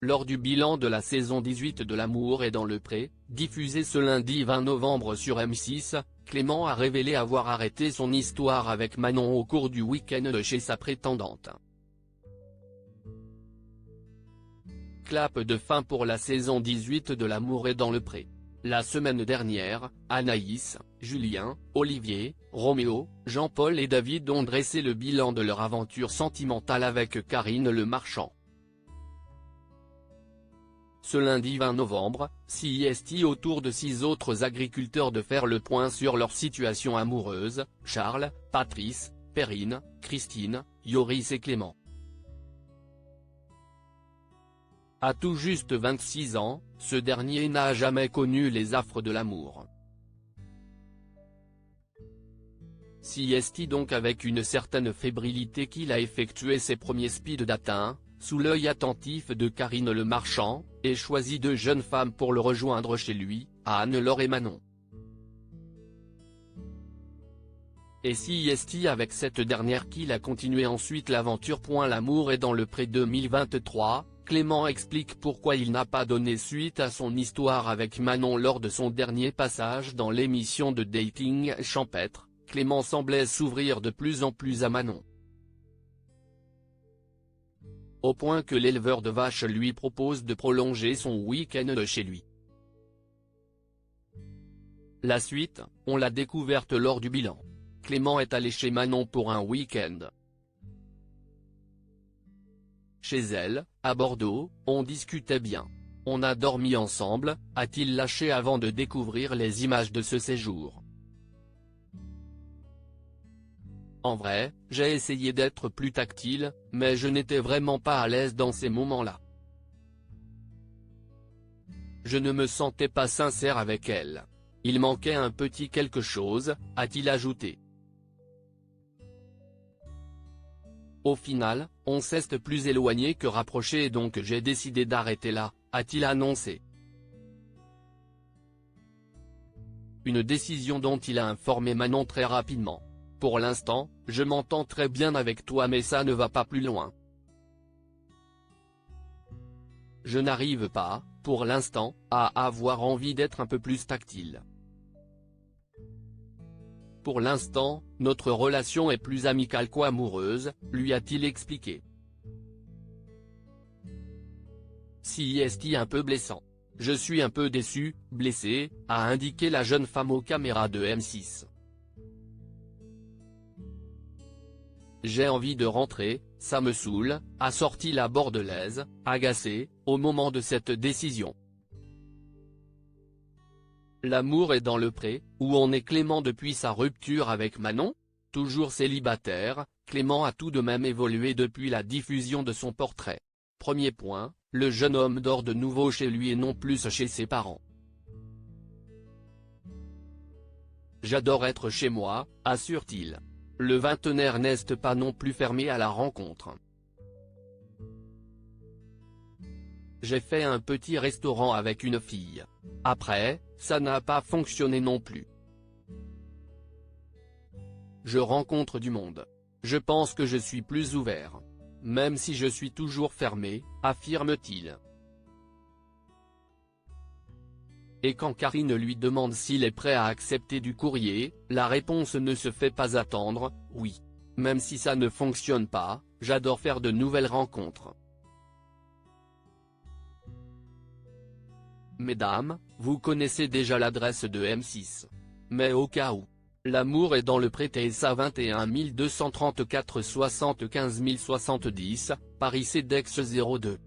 Lors du bilan de la saison 18 de L'amour est dans le pré, diffusé ce lundi 20 novembre sur M6, Clément a révélé avoir arrêté son histoire avec Manon au cours du week-end chez sa prétendante. Clap de fin pour la saison 18 de L'amour est dans le pré. La semaine dernière, Anaïs, Julien, Olivier, Roméo, Jean-Paul et David ont dressé le bilan de leur aventure sentimentale avec Karine Le Marchand. Ce lundi 20 novembre, CIST autour de 6 autres agriculteurs de faire le point sur leur situation amoureuse, Charles, Patrice, Perrine, Christine, Yoris et Clément. À tout juste 26 ans, ce dernier n'a jamais connu les affres de l'amour. CIST donc avec une certaine fébrilité qu'il a effectué ses premiers speed dating, sous l'œil attentif de Karine Le Marchand, et choisi 2 jeunes femmes pour le rejoindre chez lui, Anne-Laure et Manon. Et CIST avec cette dernière qu'il a continué ensuite l'aventure. L'amour est dans le pré 2023, Clément explique pourquoi il n'a pas donné suite à son histoire avec Manon lors de son dernier passage dans l'émission de dating champêtre. Clément semblait s'ouvrir de plus en plus à Manon. Au point que l'éleveur de vaches lui propose de prolonger son week-end chez lui. La suite, on l'a découverte lors du bilan. Clément est allé chez Manon pour un week-end. Chez elle, à Bordeaux, on discutait bien. On a dormi ensemble, a-t-il lâché avant de découvrir les images de ce séjour. En vrai, j'ai essayé d'être plus tactile, mais je n'étais vraiment pas à l'aise dans ces moments-là. Je ne me sentais pas sincère avec elle. Il manquait un petit quelque chose, a-t-il ajouté. Au final, on s'est plus éloigné que rapproché et donc j'ai décidé d'arrêter là, a-t-il annoncé. Une décision dont il a informé Manon très rapidement. Pour l'instant, je m'entends très bien avec toi mais ça ne va pas plus loin. Je n'arrive pas, pour l'instant, à avoir envie d'être un peu plus tactile. Pour l'instant, notre relation est plus amicale qu'amoureuse, lui a-t-il expliqué. CIST un peu blessant. Je suis un peu déçu, blessé, a indiqué la jeune femme aux caméras de M6. J'ai envie de rentrer, ça me saoule, a sorti la bordelaise, agacée, au moment de cette décision. L'amour est dans le pré, où en est Clément depuis sa rupture avec Manon? Toujours célibataire, Clément a tout de même évolué depuis la diffusion de son portrait. Premier point, le jeune homme dort de nouveau chez lui et non plus chez ses parents. J'adore être chez moi, assure-t-il. Le vingtenaire n'est pas non plus fermé à la rencontre. J'ai fait un petit restaurant avec une fille. Après, ça n'a pas fonctionné non plus. Je rencontre du monde. Je pense que je suis plus ouvert. Même si je suis toujours fermé, affirme-t-il. Et quand Karine lui demande s'il est prêt à accepter du courrier, la réponse ne se fait pas attendre, oui. Même si ça ne fonctionne pas, j'adore faire de nouvelles rencontres. Mesdames, vous connaissez déjà l'adresse de M6. Mais au cas où. L'amour est dans le pré TSA 21 234 75 070, Paris CEDEX 02.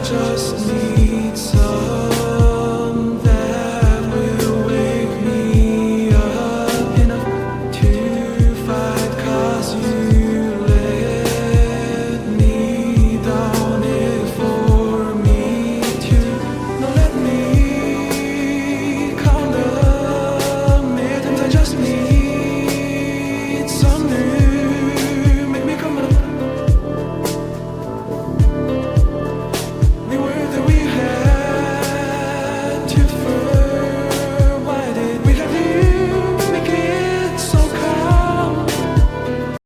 Just need